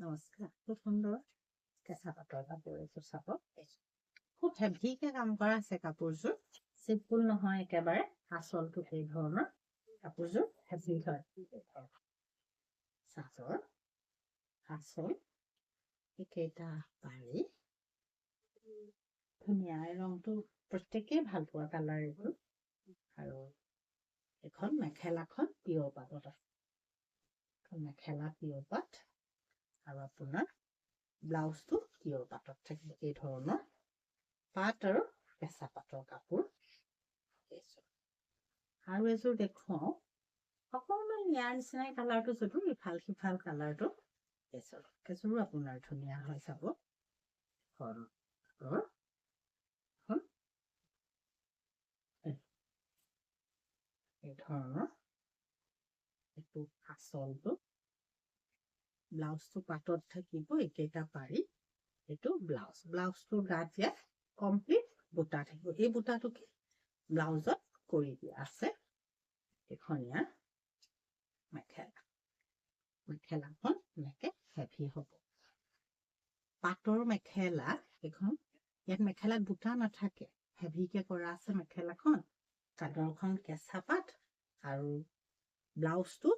নমস্কাৰ। খুব সুন্দৰ কেঁচা পাটৰ কাপোৰ এযোৰ চাব। খুব হেভিকে কাম কৰা আছে কাপোৰযোৰ। চিম্পুল নহয় একেবাৰে। আঁচলটো এই ধৰণৰ কাপোৰযোৰ হেভি হয়। চাদৰ আঁচল একেইটা পাৰি ধুনীয়া। ৰংটো প্ৰত্যেকেই ভাল পোৱা কালাৰ এইটো। আৰু এখন মেখেলাখন পিয়ৰ পাটত আছে। মেখেলা পিয়ৰ পাট আৰু আপোনাৰ ব্লাউজটো পিয়ৰ পাটত থাকিব। এই ধৰণৰ পাট আৰু কেঁচা পাটৰ কাপোৰ আৰু এযোৰ দেখুৱাও। অকণমান ইয়াৰ নিচিনাই কালাৰটো যদিও ইফাল সিফাল কালাৰটো এযোৰো আপোনাৰ ধুনীয়া হয় চাব। এই ধৰণৰ এইটো আঁচলটো, ব্লাউজটো পাটত থাকিব একেইটা পাৰি। এইটো ব্লাউজটোৰ গাত ইয়াত কমপ্লিট বুটা থাকিব। এই বুটাটো কি ব্লাউজত কৰি দিয়া আছে। এখনীয়া মেখেলাখন এনেকে হেভি হ'ব। পাটৰ মেখেলা এখন। ইয়াত মেখেলাত বুটা নাথাকে, হেভিকে কৰা আছে মেখেলাখন। চাদৰখন কেঁচা পাট আৰু ব্লাউজটো